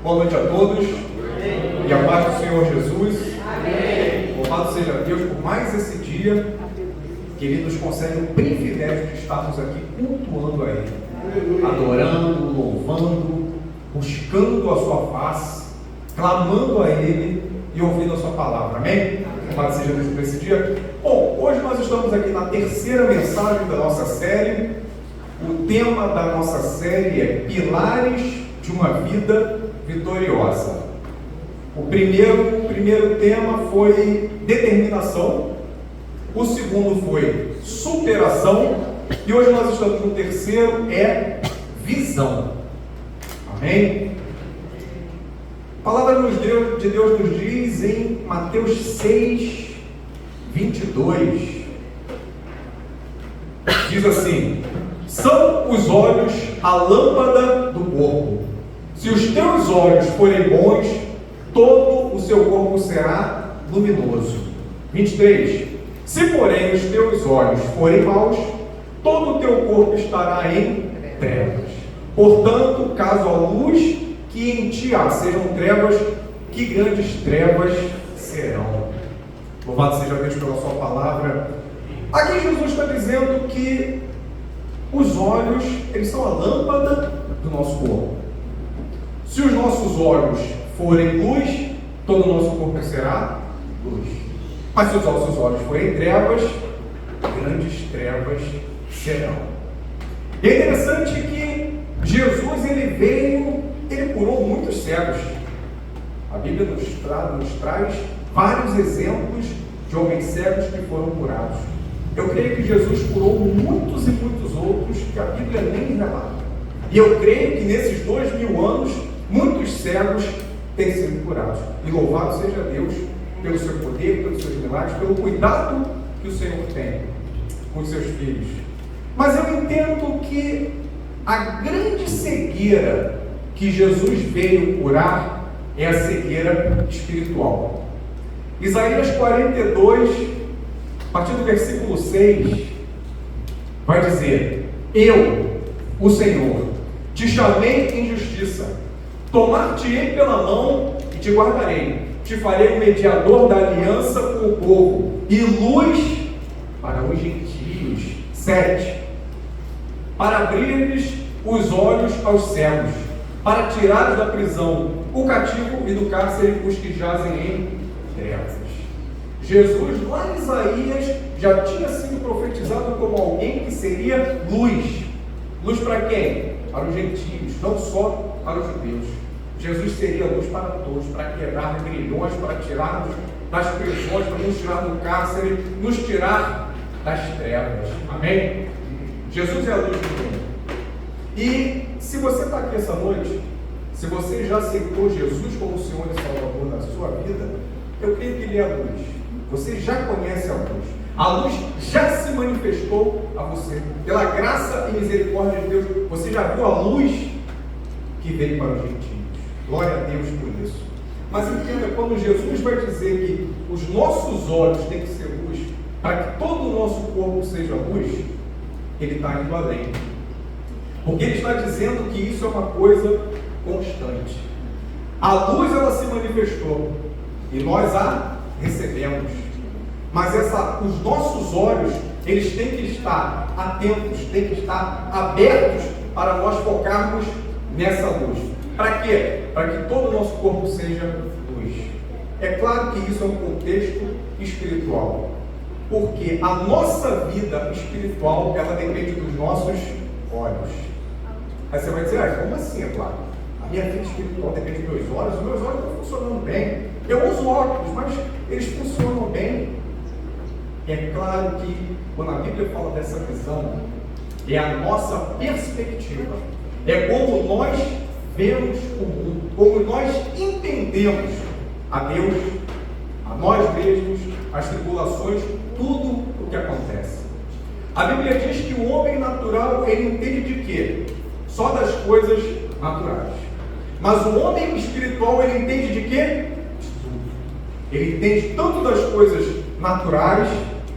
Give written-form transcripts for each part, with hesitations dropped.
Boa noite a todos. E a paz do Senhor Jesus. Louvado seja Deus por mais esse dia que Ele nos concede o privilégio de estarmos aqui cultuando a Ele, adorando, louvando, buscando a sua face, clamando a Ele e ouvindo a sua palavra. Amém? Louvado seja Deus por esse dia. Bom, hoje nós estamos aqui na terceira mensagem da nossa série. O tema da nossa série é Pilares de uma Vida Vitoriosa. O primeiro tema foi determinação, o segundo foi superação, e hoje nós estamos no terceiro, é visão. Amém? A palavra de Deus nos diz em Mateus 6, 22, diz assim: são os olhos a lâmpada do corpo. Se os teus olhos forem bons, todo o seu corpo será luminoso. 23. Se porém os teus olhos forem maus, todo o teu corpo estará em trevas. Portanto, caso a luz que em ti há sejam trevas, que grandes trevas serão. Louvado seja Deus pela sua palavra. Aqui Jesus está dizendo que os olhos, eles são a lâmpada do nosso corpo. Se os nossos olhos forem luz, todo o nosso corpo será luz. Mas se os nossos olhos forem trevas, grandes trevas serão. E é interessante que Jesus, ele curou muitos cegos. A Bíblia nos traz vários exemplos de homens cegos que foram curados. Eu creio que Jesus curou muitos e muitos outros que a Bíblia nem relata. E eu creio que nesses 2000 anos, muitos cegos têm sido curados. E louvado seja Deus pelo seu poder, pelos seus milagres, pelo cuidado que o Senhor tem com os seus filhos. Mas eu entendo que a grande cegueira que Jesus veio curar é a cegueira espiritual. Isaías 42, a partir do versículo 6, vai dizer: eu, o Senhor, te chamei em justiça, tomar-te-ei pela mão e te guardarei, te farei o mediador da aliança com o povo, e luz para os gentios. 7. Para abrir-lhes os olhos aos cegos, para tirar da prisão o cativo e do cárcere os que jazem em trevas. Jesus, lá em Isaías, já tinha sido profetizado como alguém que seria luz. Luz para quem? Para os gentios, não só para os judeus. Jesus seria luz para todos, para quebrar grilhões, para tirar das prisões, para nos tirar do cárcere, nos tirar das trevas. Amém? Jesus é a luz do mundo. E se você está aqui essa noite, se você já aceitou Jesus como Senhor e Salvador na sua vida, eu creio que Ele é a luz. Você já conhece a luz. A luz já se manifestou a você. Pela graça e misericórdia de Deus, você já viu a luz que veio para os gentios. Glória a Deus por isso. Mas entenda, quando Jesus vai dizer que os nossos olhos têm que ser luz, para que todo o nosso corpo seja luz, Ele está indo além. Porque Ele está dizendo que isso é uma coisa constante. A luz, ela se manifestou e nós a recebemos. Mas os nossos olhos, eles têm que estar atentos, têm que estar abertos para nós focarmos nessa luz. Para quê? Para que todo o nosso corpo seja luz. É claro que isso é um contexto espiritual. Porque a nossa vida espiritual, ela depende dos nossos olhos. Aí você vai dizer, como assim, é claro? A minha vida espiritual depende dos meus olhos, os meus olhos estão funcionando bem. Eu uso óculos, mas eles funcionam bem. É claro que quando a Bíblia fala dessa visão, é a nossa perspectiva. É como nós vemos o mundo, como nós entendemos a Deus, a nós mesmos, as tribulações, tudo o que acontece. A Bíblia diz que o homem natural, ele entende de quê? Só das coisas naturais. Mas o homem espiritual, ele entende de quê? De tudo. Ele entende tanto das coisas naturais,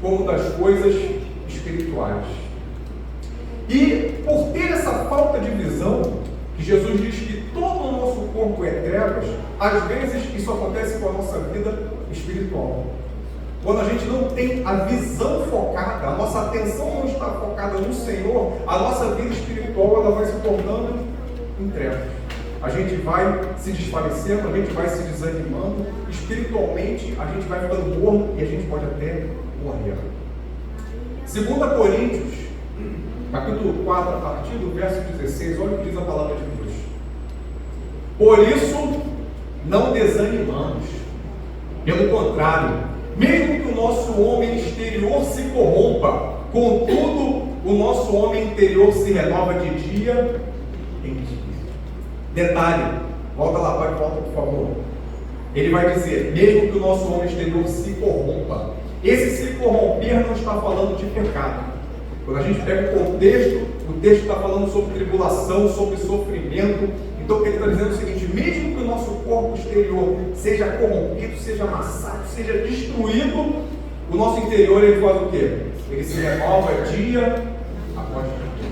como das coisas espirituais. E por ter essa falta de visão, que Jesus diz que todo o nosso corpo é treva, trevas, às vezes isso acontece com a nossa vida espiritual. Quando a gente não tem a visão focada, a nossa atenção não está focada no Senhor, a nossa vida espiritual ela vai se tornando em trevas. A gente vai se desfalecendo, a gente vai se desanimando, espiritualmente a gente vai ficando morno e a gente pode até morrer. 2 Coríntios, capítulo 4, a partir do verso 16, olha o que diz a palavra de Deus. Por isso, não desanimamos. Pelo contrário, mesmo que o nosso homem exterior se corrompa, contudo, o nosso homem interior se renova de dia em dia. Detalhe, volta lá, pai, volta por favor. Ele vai dizer, mesmo que o nosso homem exterior se corrompa. Esse se corromper não está falando de pecado. Quando a gente pega o texto está falando sobre tribulação, sobre sofrimento. Então ele está dizendo o seguinte, mesmo que o nosso corpo exterior seja corrompido, seja amassado, seja destruído, o nosso interior ele faz o quê? Ele se renova dia após dia.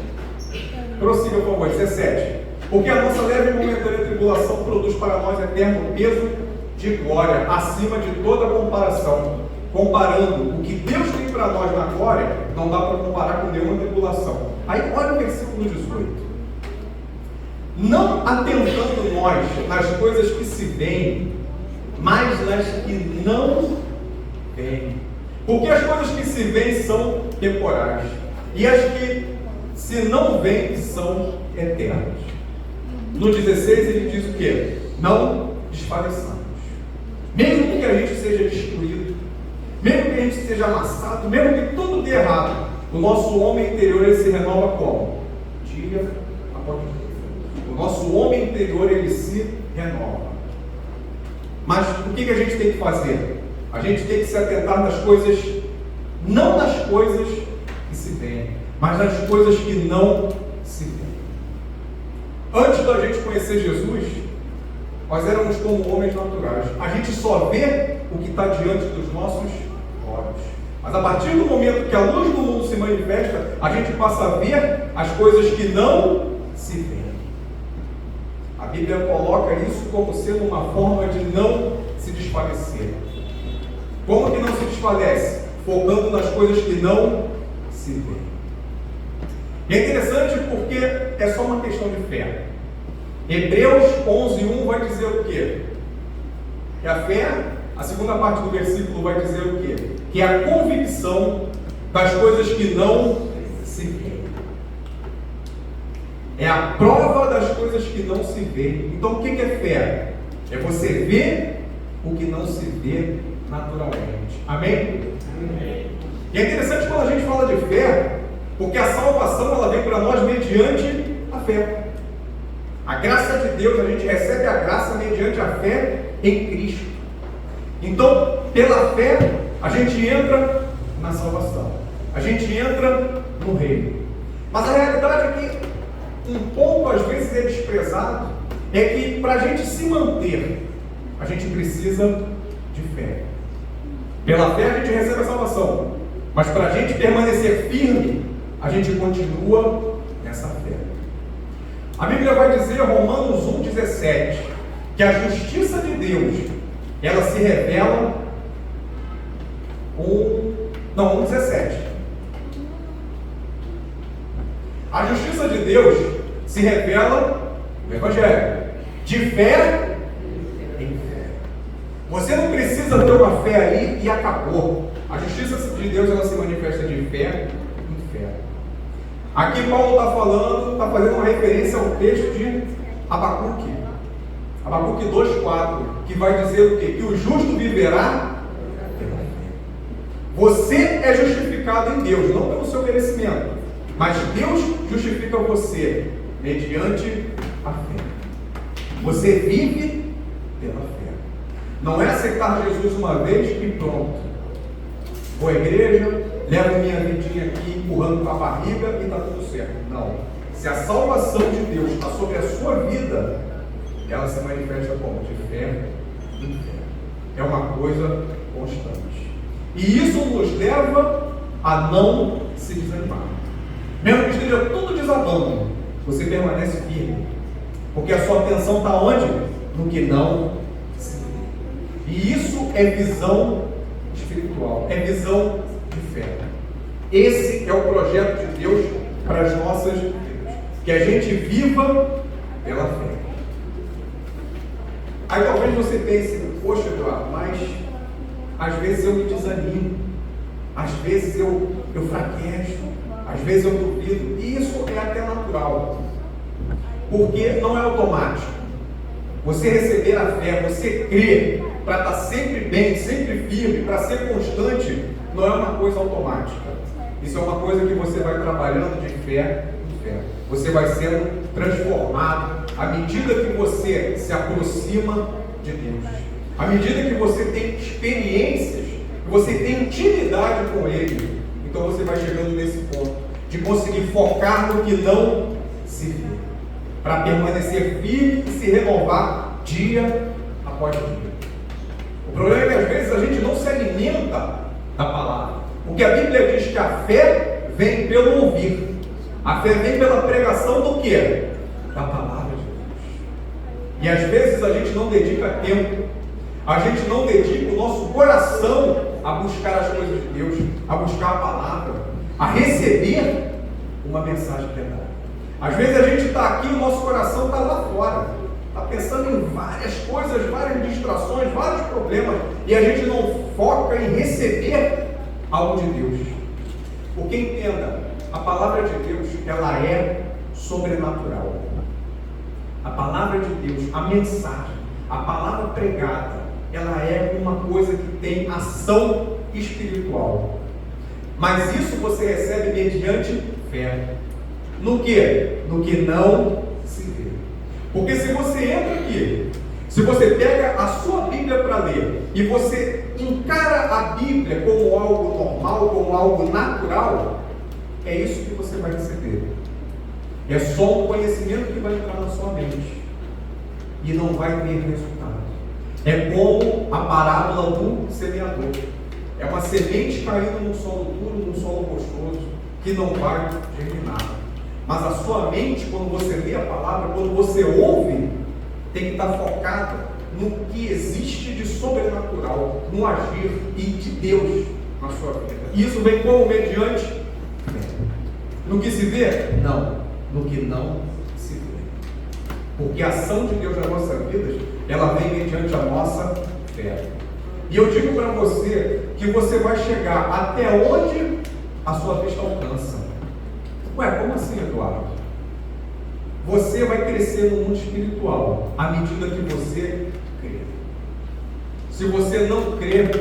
Prossiga, por favor, 17. Porque a nossa leve e momentânea tribulação produz para nós eterno peso de glória, acima de toda comparação. Comparando o que Deus tem para nós na glória, não dá para comparar com nenhuma tribulação. Aí olha o versículo 18. Não atentando nós nas coisas que se veem, mas nas que não veem. Porque as coisas que se veem são temporais, e as que se não veem são eternas. No 16 ele diz o quê? Não desfaleçamos. Mesmo que a gente seja destruído, mesmo que a gente seja amassado, mesmo que tudo dê errado, o nosso homem interior ele se renova como? Dia após dia. O nosso homem interior ele se renova. Mas o que a gente tem que fazer? A gente tem que se atentar nas coisas, não nas coisas que se veem, mas nas coisas que não se veem. Antes da gente conhecer Jesus, nós éramos como homens naturais. A gente só vê o que está diante dos nossos olhos. Mas a partir do momento que a luz do mundo se manifesta, a gente passa a ver as coisas que não se veem. A Bíblia coloca isso como sendo uma forma de não se desfalecer. Como que não se desfalece? Focando nas coisas que não se veem. E é interessante porque é só uma questão de fé. Hebreus 11:1 vai dizer o quê? Que a fé, a segunda parte do versículo vai dizer o quê? Que é a convicção das coisas que não se veem. É a prova das coisas que não se vê. Então o que é fé? É você ver o que não se vê naturalmente. Amém? Amém. E é interessante quando a gente fala de fé, porque a salvação ela vem para nós mediante a fé. A graça de Deus, a gente recebe a graça mediante a fé em Cristo. Então, pela fé, a gente entra na salvação. A gente entra no reino. Mas a realidade é que um ponto às vezes é desprezado, é que para a gente se manter, a gente precisa de fé. Pela fé a gente recebe a salvação, mas para a gente permanecer firme, a gente continua nessa fé. A Bíblia vai dizer, Romanos 1,17, que a justiça de Deus, ela se revela 1,17. A justiça de Deus se revela no Evangelho, de fé em fé. Você não precisa ter uma fé aí e acabou. A justiça de Deus ela se manifesta de fé em fé. Aqui Paulo está fazendo uma referência ao texto de Abacuque. Abacuque 2,4, que vai dizer o quê? Que o justo viverá pela fé. Você é justificado em Deus, não pelo seu merecimento, mas Deus justifica você mediante a fé. Você vive pela fé. Não é aceitar Jesus uma vez e pronto. Vou à igreja, levo minha vidinha aqui empurrando com a barriga e está tudo certo. Não. Se a salvação de Deus está sobre a sua vida, ela se manifesta como? De fé em fé. É uma coisa constante. E isso nos leva a não se desanimar. Mesmo que esteja tudo desabando, você permanece firme. Porque a sua atenção está onde? no que não se vê. E isso é visão espiritual, é visão de fé. Esse é o projeto de Deus para as nossas vidas. Que a gente viva pela fé. Aí talvez você pense, poxa, Eduardo, mas às vezes eu me desanimo, às vezes eu fraquejo, às vezes eu duvido. E isso é até natural, porque não é automático. Você receber a fé, você crer para estar sempre bem, sempre firme, para ser constante, não é uma coisa automática. Isso é uma coisa que você vai trabalhando de fé em fé. Você vai sendo transformado à medida que você se aproxima de Deus. À medida que você tem experiências, que você tem intimidade com Ele, então você vai chegando nesse ponto de conseguir focar no que não se vê, para permanecer firme e se renovar dia após dia. O problema é que às vezes a gente não se alimenta da palavra, porque a Bíblia diz que a fé vem pelo ouvir, a fé vem pela pregação do quê? Da palavra de Deus. E às vezes a gente não dedica tempo, a gente não dedica o nosso coração a buscar as coisas de Deus, a buscar a palavra, a receber uma mensagem que é dada. Às vezes a gente está aqui e o nosso coração está lá fora, está pensando em várias coisas, várias distrações, vários problemas, e a gente não foca em receber algo de Deus. Porque entenda, a palavra de Deus, ela é sobrenatural. A palavra de Deus, a mensagem, a palavra pregada, ela é uma coisa que tem ação espiritual. Mas isso você recebe mediante fé. No que? No que não se vê. Porque se você entra aqui, se você pega a sua Bíblia para ler e você encara a Bíblia como algo normal, como algo natural, é isso que você vai receber. É só um conhecimento que vai entrar na sua mente e não vai ter resultado. É como a parábola do semeador. É uma semente caindo num solo duro, num solo gostoso, que não vai germinar. Mas a sua mente, quando você lê a palavra, quando você ouve, tem que estar focada no que existe de sobrenatural, no agir e de Deus na sua vida. E isso vem como mediante no que se vê? Não, no que não se vê. Porque a ação de Deus nas nossas vidas, ela vem mediante a nossa fé. E eu digo para você que você vai chegar até onde a sua vista alcança. Ué, como assim, Eduardo? Você vai crescer no mundo espiritual à medida que você crê. Se você não crê,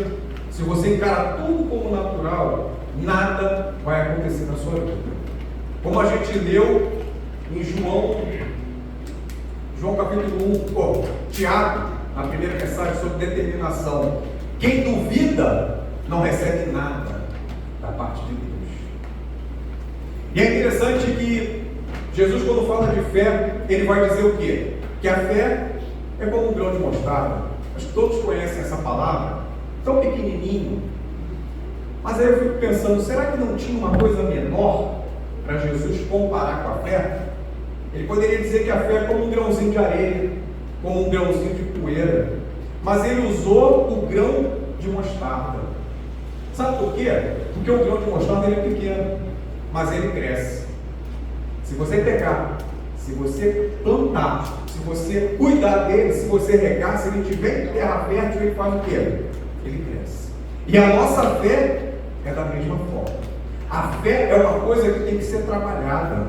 se você encara tudo como natural, nada vai acontecer na sua vida. Como a gente leu em João capítulo 1, Tiago, na primeira mensagem sobre determinação. Quem duvida não recebe nada da parte de Deus. E é interessante que Jesus, quando fala de fé, ele vai dizer o quê? Que a fé é como um grão de mostarda. Acho que todos conhecem essa palavra, tão pequenininho. Mas aí eu fico pensando, será que não tinha uma coisa menor para Jesus comparar com a fé? Ele poderia dizer que a fé é como um grãozinho de areia, como um grãozinho de poeira. Mas ele usou o grão de mostarda. Sabe por quê? Porque o grão de mostarda ele é pequeno, mas ele cresce. Se você pegar, se você plantar, se você cuidar dele, se você regar, se ele tiver em terra fértil, ele faz o quê? Ele cresce. E a nossa fé é da mesma forma. A fé é uma coisa que tem que ser trabalhada,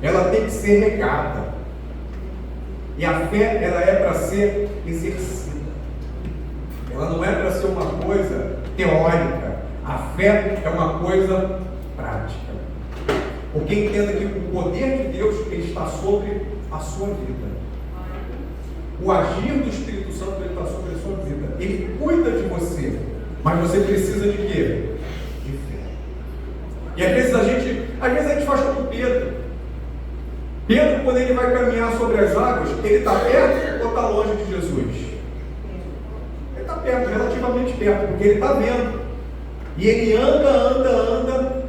ela tem que ser regada. E a fé, ela é para ser exercida. Ela não é para ser uma coisa teórica. A fé é uma coisa prática. Porque entenda que o poder de Deus ele está sobre a sua vida. O agir do Espírito Santo ele está sobre a sua vida. Ele cuida de você. Mas você precisa de quê? De fé. E às vezes a gente faz como Pedro. Pedro, quando ele vai caminhar sobre as águas, ele está perto ou está longe de Jesus? Ele está perto, relativamente perto, porque ele está vendo. E ele anda,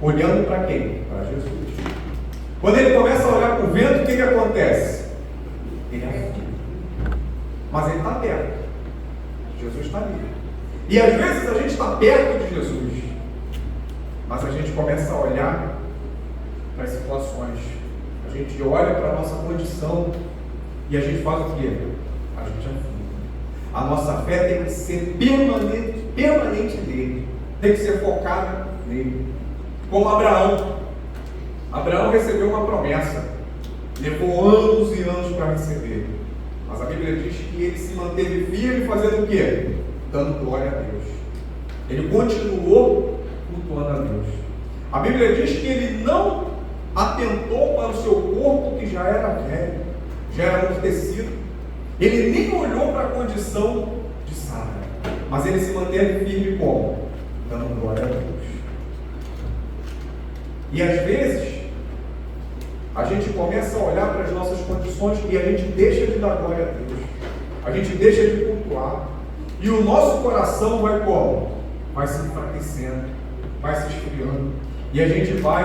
olhando para quem? Para Jesus. Quando ele começa a olhar para o vento, o que acontece? Ele afunda. mas ele está perto. Jesus está ali. E às vezes a gente está perto de Jesus, mas a gente começa a olhar para as situações. A gente olha para a nossa condição e a gente faz o quê? A gente afunda. A nossa fé tem que ser permanente nele. Tem que ser focada nele. Como Abraão. Abraão recebeu uma promessa. Levou anos e anos para receber. Mas a Bíblia diz que ele se manteve firme fazendo o quê? Dando glória a Deus. Ele continuou cultuando a Deus. A Bíblia diz que ele não atentou para o seu corpo que já era velho, já era amortecido. Ele nem olhou para a condição de Sara, mas ele se manteve firme como? Dando glória a Deus. E às vezes, a gente começa a olhar para as nossas condições e a gente deixa de dar glória a Deus. A gente deixa de cultuar. E o nosso coração vai como? Vai se enfraquecendo, vai se esfriando. E a gente vai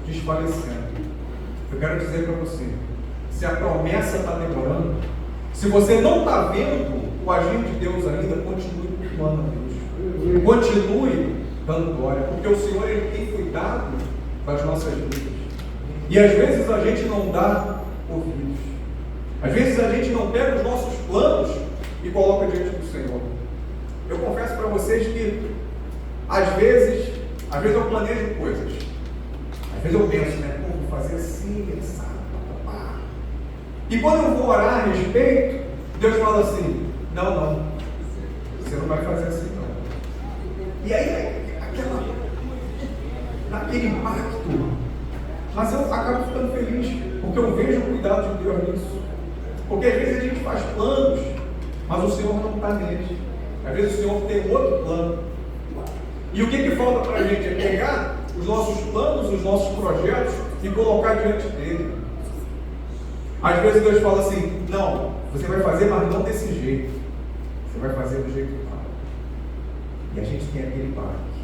desfalecendo. Eu quero dizer para você, se a promessa está demorando, se você não está vendo o agir de Deus ainda, continue cultuando a Deus. Continue dando glória, porque o Senhor ele tem cuidado das nossas vidas. E às vezes a gente não dá ouvidos. Às vezes a gente não pega os nossos planos e coloca diante do Senhor. Eu confesso para vocês que às vezes eu planejo coisas. Às vezes eu penso, como vou fazer assim, sabe? E quando eu vou orar a respeito, Deus fala assim, não, você não vai fazer assim não. E aí, aquele impacto, mas eu acabo ficando feliz, porque eu vejo o cuidado de Deus nisso. Porque às vezes a gente faz planos, mas o Senhor não está neles. Às vezes o Senhor tem outro plano. E o que falta para a gente é pegar os nossos planos, os nossos projetos e colocar diante dele. Às vezes Deus fala assim, não, você vai fazer, mas não desse jeito. Você vai fazer do jeito tal. E a gente tem aquele parque.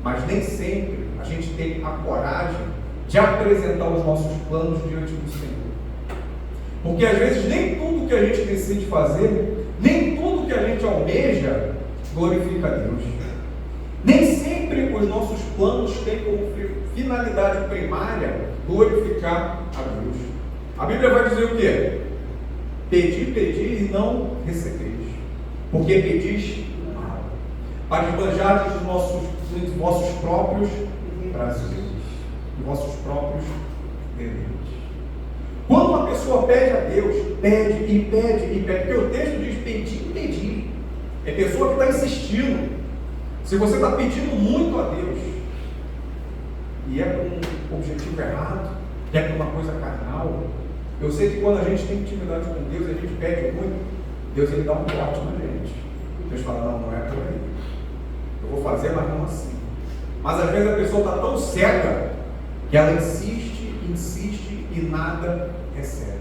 Mas nem sempre a gente tem a coragem de apresentar os nossos planos diante do Senhor. Porque às vezes nem tudo que a gente decide fazer, nem tudo que a gente almeja, glorifica a Deus. Nem sempre os nossos planos têm como finalidade primária glorificar a Deus. A Bíblia vai dizer o quê? Pedi e não recebeis. Porque pedis mal, para esbanjar dos vossos próprios prazeres, dos vossos próprios deleites. Quando uma pessoa pede a Deus, pede, porque o texto diz pedir. É pessoa que está insistindo. Se você está pedindo muito a Deus, e é com um objetivo errado, é com uma coisa carnal, eu sei que quando a gente tem intimidade com Deus, a gente pede muito, Deus ele dá um corte na gente. Deus fala, não é por aí. Eu vou fazer, mas não assim. Mas às vezes a pessoa está tão cega que ela insiste e nada recebe.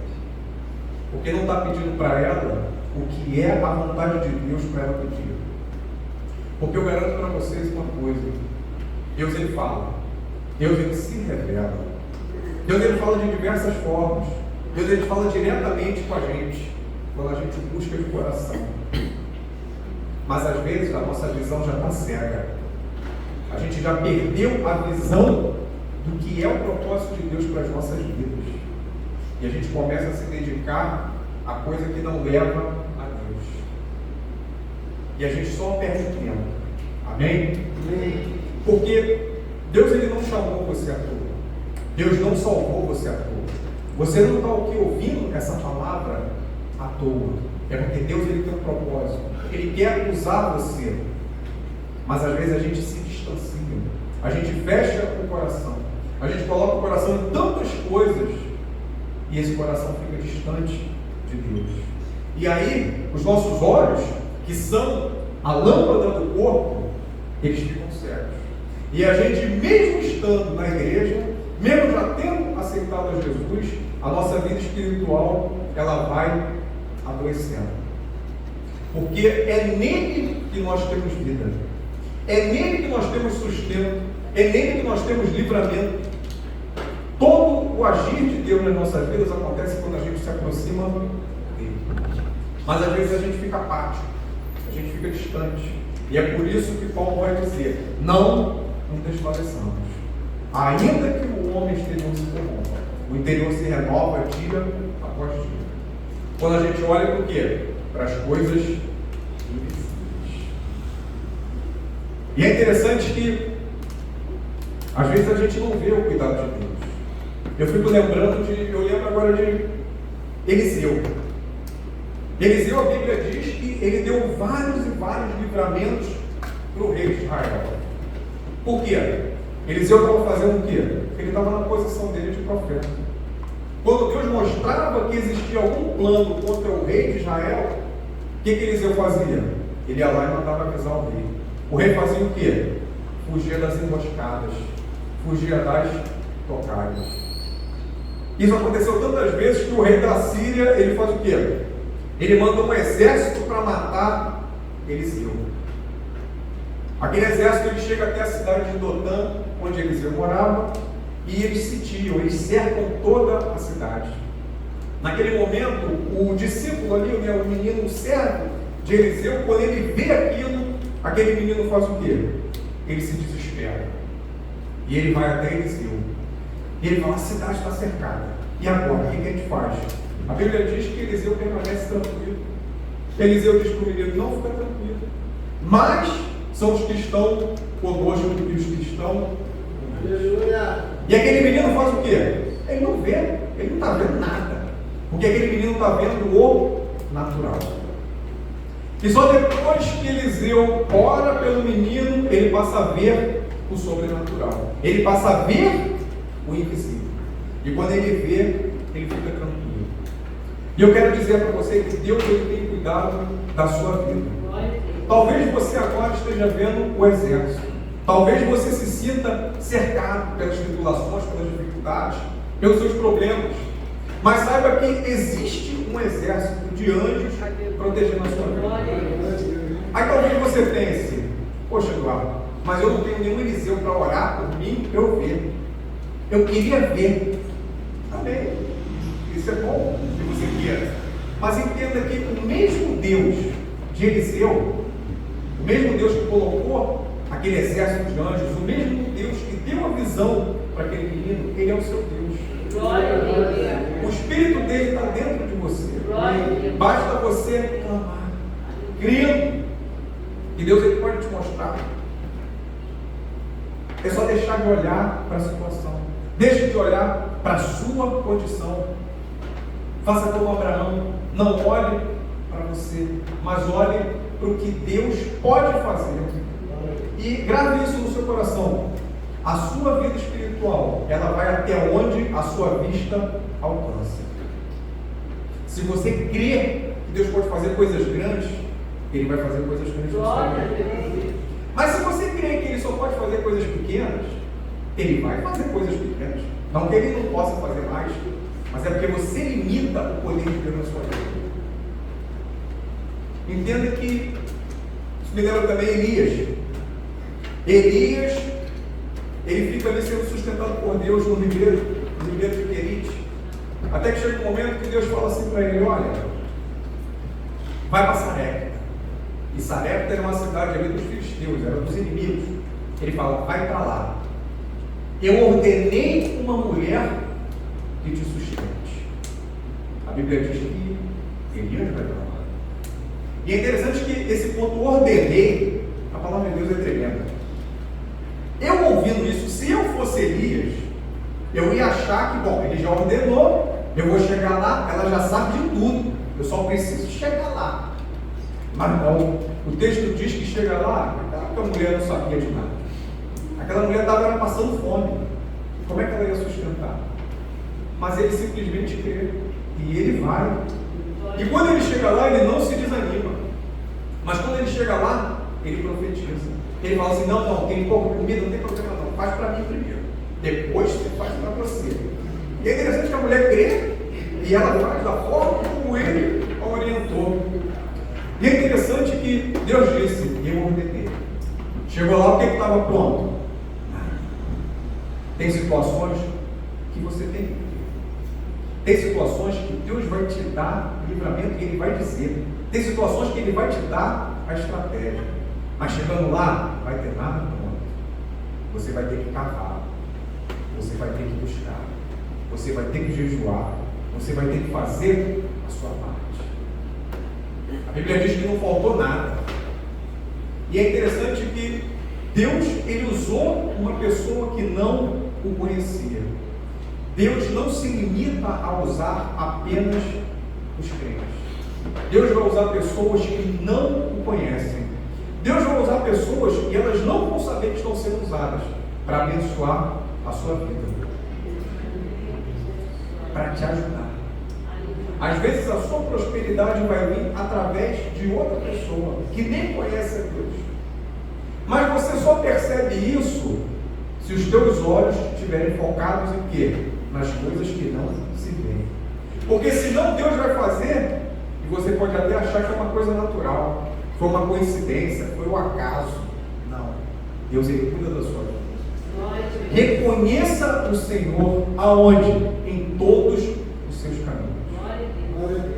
Porque não está pedindo para ela o que é a vontade de Deus para ela pedir. Porque eu garanto para vocês uma coisa. Deus ele fala. Deus ele se revela. Deus ele fala de diversas formas. Deus ele fala diretamente com a gente quando a gente busca de coração. Mas às vezes a nossa visão já está cega. A gente já perdeu a visão do que é o propósito de Deus para as nossas vidas. E a gente começa a se dedicar a coisa que não leva a Deus. E a gente só perde tempo. Amém? Amém. Porque Deus ele não chamou você à toa. Deus não salvou você à toa. Você não está aqui ouvindo essa palavra à toa. É porque Deus ele tem um propósito. Ele quer usar você. Mas às vezes a gente se distancia. A gente fecha o coração. A gente coloca o coração em tantas coisas. E esse coração fica distante de Deus. E aí, os nossos olhos, que são a lâmpada do corpo, eles ficam cegos. E a gente, mesmo estando na igreja, mesmo já tendo aceitado a Jesus, a nossa vida espiritual, ela vai adoecendo. Porque é nele que nós temos vida. É nele que nós temos sustento. É nele que nós temos livramento. Todo o agir de Deus nas nossas vidas acontece quando a gente se aproxima dele. Mas às vezes a gente fica apático, a gente fica distante. E é por isso que Paulo vai dizer: não nos desfaleçamos. Ainda que o homem exterior se corrompa, o interior se renova dia após dia. Quando a gente olha para o quê? Para as coisas invisíveis. E é interessante que às vezes a gente não vê o cuidado de Deus. Eu lembro agora de Eliseu. Eliseu, a Bíblia diz que ele deu vários e vários livramentos para o rei de Israel. Por quê? Eliseu estava fazendo o quê? Ele estava na posição dele de profeta. Quando Deus mostrava que existia algum plano contra o rei de Israel, o que Eliseu fazia? Ele ia lá e mandava avisar o rei. O rei fazia o quê? Fugia das emboscadas, fugia das tocadas. Isso aconteceu tantas vezes que o rei da Síria, ele faz o quê? Ele manda um exército para matar Eliseu. Aquele exército ele chega até a cidade de Dotã, onde Eliseu morava, e eles sitiam, eles cercam toda a cidade. Naquele momento, o discípulo ali, o menino, o servo de Eliseu, quando ele vê aquilo, aquele menino faz o quê? Ele se desespera. E ele vai até Eliseu. E ele fala: a cidade está cercada. E agora, o que a gente faz? A Bíblia diz que Eliseu permanece tranquilo. Eliseu diz para o menino: não, fica tranquilo. Mas são os que estão conosco e os que estão. Aleluia. E aquele menino faz o quê? Ele não vê, ele não está vendo nada. Porque aquele menino está vendo o natural. E só depois que Eliseu ora pelo menino, ele passa a ver o sobrenatural. Ele passa a ver o invisível. E quando ele vê, ele fica tranquilo. E eu quero dizer para você que Deus ele tem cuidado da sua vida. Talvez você agora esteja vendo o exército. Talvez você se sinta cercado pelas tribulações, pelas dificuldades, pelos seus problemas. Mas saiba que existe um exército de anjos protegendo a sua vida. Aí talvez você pense: poxa, Eduardo, mas eu não tenho nenhum Eliseu para orar por mim para eu ver. Eu queria ver. Amém. Isso é bom que você queira. Mas entenda que o mesmo Deus de Eliseu, o mesmo Deus que colocou aquele exército de anjos, o mesmo Deus que deu a visão para aquele menino, ele é o seu Deus. O Espírito dele está dentro de você. Basta você clamar, crendo, e Deus ele pode te mostrar. É só deixar de olhar para a situação. Deixe de olhar para a sua condição. Faça como Abraão. Não olhe para você, mas olhe para o que Deus pode fazer. E grave isso no seu coração. A sua vida espiritual, ela vai até onde a sua vista alcança. Se você crê que Deus pode fazer coisas grandes, Ele vai fazer coisas grandes na sua vida. Mas se você crê que Ele só pode fazer coisas pequenas, Ele vai fazer coisas pequenas. Não que Ele não possa fazer mais, mas é porque você limita o poder de Deus na sua vida. Entenda que isso me lembra também Elias. Elias, ele fica ali sendo sustentado por Deus no ribeiro de Querite. Até que chega um momento que Deus fala assim para ele: olha, vai para Sarepta. E Sarepta era uma cidade ali dos filisteus, era dos inimigos. Ele fala: vai para lá. Eu ordenei uma mulher que te sustente. A Bíblia diz que Elias vai para lá. E é interessante que esse ponto ordenei, a palavra de Deus é tremenda. Eu ouvindo isso, se eu fosse Elias, eu ia achar que, bom, ele já ordenou, eu vou chegar lá, ela já sabe de tudo, eu só preciso chegar lá. Mas não, o texto diz que chega lá, aquela mulher não sabia de nada. Aquela mulher estava passando fome. Como é que ela ia sustentar? Mas ele simplesmente crê, e ele vai. E quando ele chega lá, ele não se desanima. Mas quando ele chega lá, ele profetiza. Ele fala assim: não, tem pouco comida, não tem problema não, faz para mim primeiro, depois você faz para você. E é interessante que a mulher crê, e ela faz da forma como ele a orientou. E é interessante que Deus disse: eu ordenei. Chegou lá, o que estava pronto? Tem situações que você tem que crer. Tem situações que Deus vai te dar o livramento que Ele vai dizer. Tem situações que Ele vai te dar a estratégia. Mas chegando lá, não vai ter nada pronto. Você vai ter que cavar. Você vai ter que buscar. Você vai ter que jejuar. Você vai ter que fazer a sua parte. A Bíblia diz que não faltou nada. E é interessante que Deus, Ele usou uma pessoa que não o conhecia. Deus não se limita a usar apenas os crentes. Deus vai usar pessoas que não o conhecem. Deus vai usar pessoas e elas não vão saber que estão sendo usadas para abençoar a sua vida, para te ajudar. Às vezes a sua prosperidade vai vir através de outra pessoa que nem conhece a Deus. Mas você só percebe isso se os teus olhos estiverem focados em quê? Nas coisas que não se veem. Porque senão Deus vai fazer, e você pode até achar que é uma coisa natural, foi uma coincidência, foi um acaso. Não. Deus, Ele cuida da sua vida. Reconheça o Senhor aonde? Em todos os seus caminhos.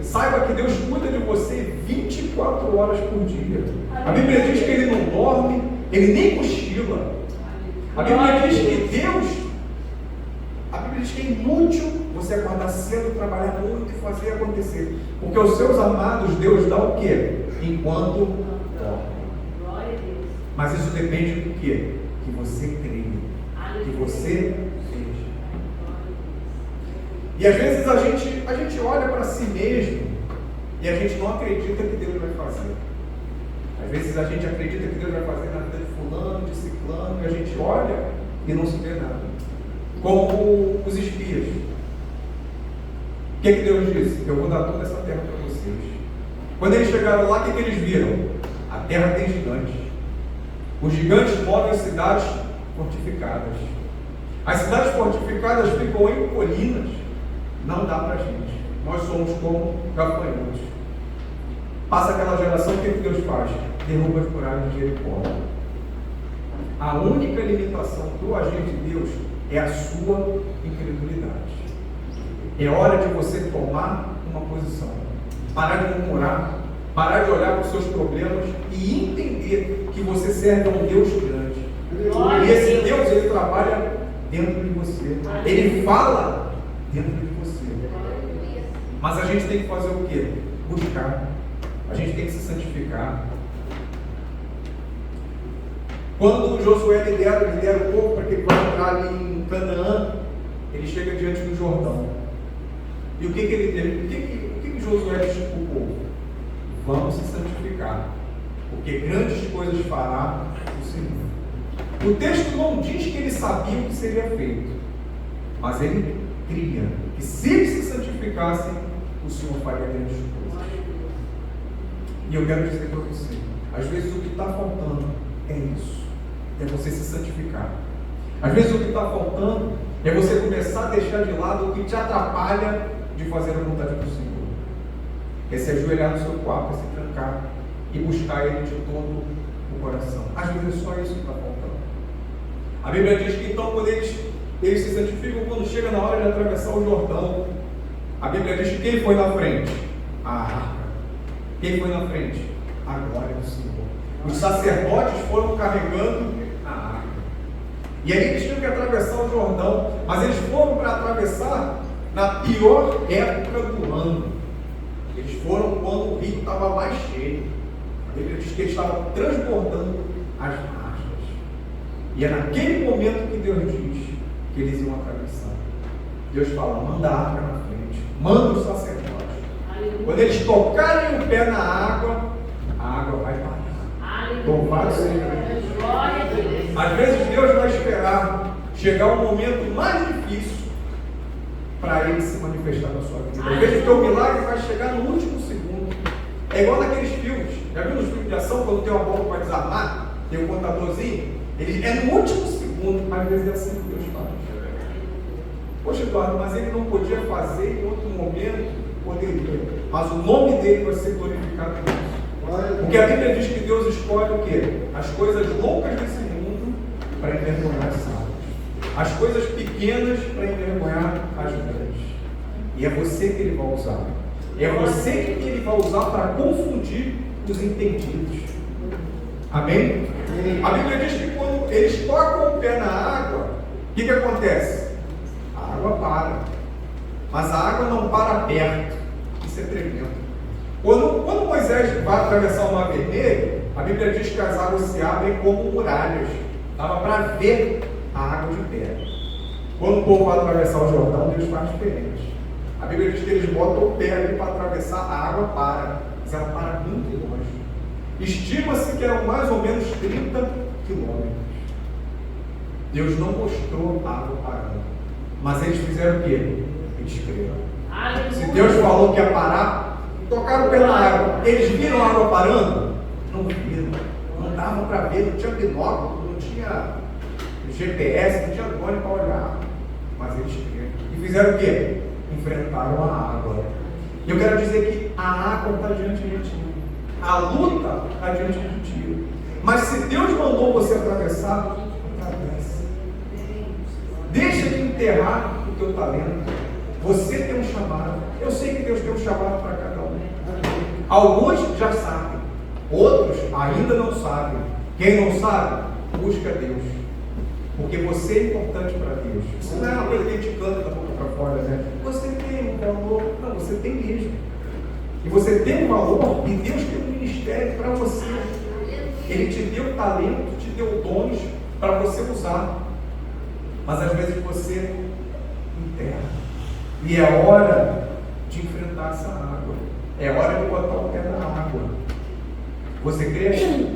Saiba que Deus cuida de você 24 horas por dia. A Bíblia diz que Ele não dorme, Ele nem cochila. A Bíblia diz que a Bíblia diz que é inútil você acordar cedo, trabalhar muito e fazer acontecer. Porque aos seus amados Deus dá o quê? Enquanto dorme. Mas isso depende do quê? Que você creia, que você veja. E às vezes a gente olha para si mesmo e a gente não acredita que Deus vai fazer. Às vezes a gente acredita que Deus vai fazer na vida de fulano, de ciclano, e a gente olha e não se vê nada. Como os espias. O que Deus disse? Eu vou dar toda essa terra para vocês. Quando eles chegaram lá, o que eles viram? A terra tem gigantes. Os gigantes moram em cidades fortificadas. As cidades fortificadas ficam em colinas. Não dá para a gente. Nós somos como gafanhotos. Passa aquela geração, o que Deus faz? Derruba as muralhas de Jericó. A única limitação do agente de Deus é a sua incredulidade. É hora de você tomar uma posição. Parar de murmurar, parar de olhar para os seus problemas e entender que você serve a um Deus grande. E esse Deus, Ele trabalha dentro de você. Ele fala dentro de você. Mas a gente tem que fazer o quê? Buscar. A gente tem que se santificar. Quando Josué lidera o povo para que ele vá entrar ali em Canaã, ele chega diante do Jordão. E o que ele teve? O que Josué disse para o povo? Vamos se santificar, porque grandes coisas fará o Senhor. O texto não diz que ele sabia o que seria feito, mas ele cria que se ele se santificasse, o Senhor faria grandes coisas. E eu quero dizer para você, às vezes o que está faltando é isso, é você se santificar. Às vezes o que está faltando é você começar a deixar de lado o que te atrapalha de fazer a vontade do Senhor. É se ajoelhar no seu quarto, é se trancar e buscar Ele de todo o coração. Às vezes é só isso que está faltando. A Bíblia diz que então quando eles se santificam, quando chega na hora de atravessar o Jordão, a Bíblia diz que quem foi na frente? A arca. Quem foi na frente? A glória do Senhor. Os sacerdotes foram carregando a arca. E aí eles tinham que atravessar o Jordão, mas eles foram para atravessar na pior época do ano. Eles foram quando o rio estava mais cheio. A Bíblia diz que eles estavam transbordando as margens. E é naquele momento que Deus diz que eles iam atravessar. Deus fala, manda a arca na frente, manda os sacerdotes. Quando eles tocarem o pé na água, a água vai parar. Louvado seja Deus. Às vezes Deus vai esperar chegar um momento mais difícil para Ele se manifestar na sua vida. Às vezes o teu milagre vai chegar no último segundo. É igual naqueles filmes. Já viu nos filmes de ação, quando tem uma bomba para desarmar, tem um contadorzinho? Ele é no último segundo, às vezes é assim que Deus faz. Poxa, Eduardo, mas Ele não podia fazer em outro momento? Poderia. Mas o nome dele vai ser glorificado nisso. Porque a Bíblia diz que Deus escolhe o quê? As coisas loucas desse mundo para envergonhar as sábias. As coisas pequenas para envergonhar as grandes. E é você que ele vai usar. É você que ele vai usar para confundir os entendidos. Amém? A Bíblia diz que quando eles tocam o pé na água, o que acontece? A água para. Mas a água não para perto. Isso é tremendo. Quando Moisés vai atravessar o Mar Vermelho, a Bíblia diz que as águas se abrem como muralhas. Dava para ver a água de perto. Quando o povo vai atravessar o Jordão, Deus faz diferente. A Bíblia diz que eles botam o pé ali para atravessar, a água para. Mas ela para muito longe. Estima-se que eram mais ou menos 30 quilômetros. Deus não mostrou a água parando. Mas eles fizeram o quê? Eles creram. Se Deus falou que ia parar, tocaram o pé na água. Eles viram a água parando? Não viram. Não dava para ver, não tinha binóculo, não tinha GPS, não tinha drone para olhar. Mas eles creram. E fizeram o quê? Enfrentaram a água. E eu quero dizer que a água está diante de ti. A luta está diante de ti. Mas se Deus mandou você atravessar, atravessa. Deixa de enterrar o teu talento. Você tem um chamado. Eu sei que Deus tem um chamado para cada um. Alguns já sabem. Outros ainda não sabem. Quem não sabe, busca Deus. Porque você é importante para Deus. Isso não é uma coisa que a gente canta da boca para fora, né? Você tem um valor. Não, você tem mesmo. E você tem um valor e Deus tem um ministério para você. Ele te deu talento, te deu dons para você usar. Mas às vezes você enterra. E é hora de enfrentar essa água. É hora de botar o pé na água. Você crê?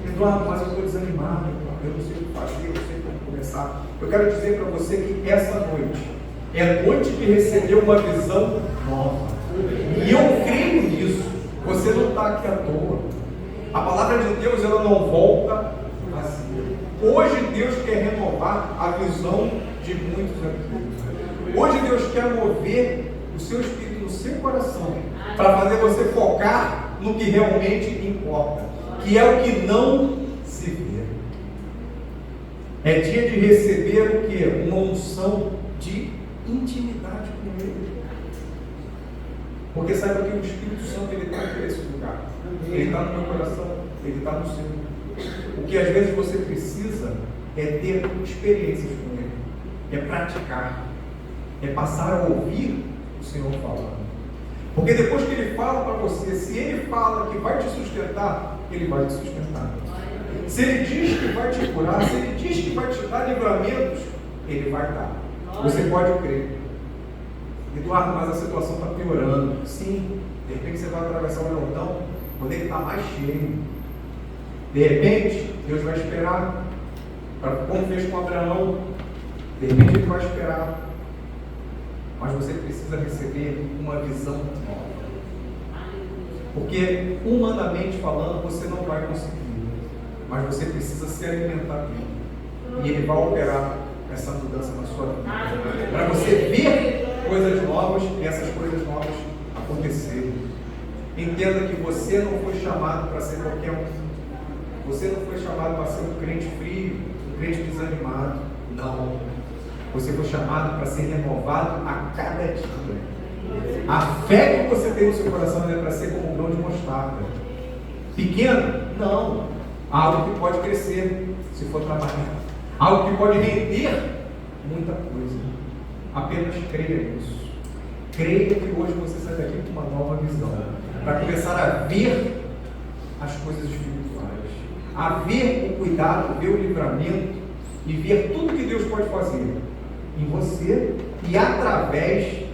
Eduardo, mas eu estou desanimado. Eu não sei o que fazer, eu não sei como começar. Eu quero dizer para você que essa noite é noite de receber uma visão nova. E eu creio nisso. Você não está aqui à toa. A palavra de Deus, ela não volta vazia. Hoje Deus quer renovar a visão de muitos aqui. Hoje Deus quer mover o seu espírito no seu coração para fazer você focar no que realmente importa, que é o que não se vê. É dia de receber o que? Uma unção de intimidade com Ele. Porque saiba que o Espírito Santo, ele está nesse lugar. Ele está no meu coração, ele está no seu. O que às vezes você precisa é ter experiências com Ele, é praticar, é passar a ouvir o Senhor falando. Porque depois que Ele fala para você, se Ele fala que vai te sustentar, Ele vai te sustentar. Se Ele diz que vai te curar, se Ele diz que vai te dar livramentos, Ele vai dar. Você pode crer. Eduardo, mas a situação está piorando. Sim, de repente você vai atravessar o Jordão quando ele está mais cheio. De repente, Deus vai esperar, como fez com Abraão. De repente Ele vai esperar. Mas você precisa receber uma visão nova. Porque, humanamente falando, você não vai conseguir. Mas você precisa se alimentar dele. E Ele vai operar essa mudança na sua vida. Para você ver coisas novas e essas coisas novas acontecerem. Entenda que você não foi chamado para ser qualquer um. Você não foi chamado para ser um crente frio, um crente desanimado. Não. Você foi chamado para ser renovado a cada dia. A fé que você tem no seu coração não é para ser como um grão de mostarda. Pequeno? Não. Algo que pode crescer se for trabalhar. Algo que pode render muita coisa. Apenas creia nisso. Creia que hoje você sai daqui com uma nova visão. Para começar a ver as coisas espirituais. A ver o cuidado, ver o livramento. E ver tudo que Deus pode fazer em você e através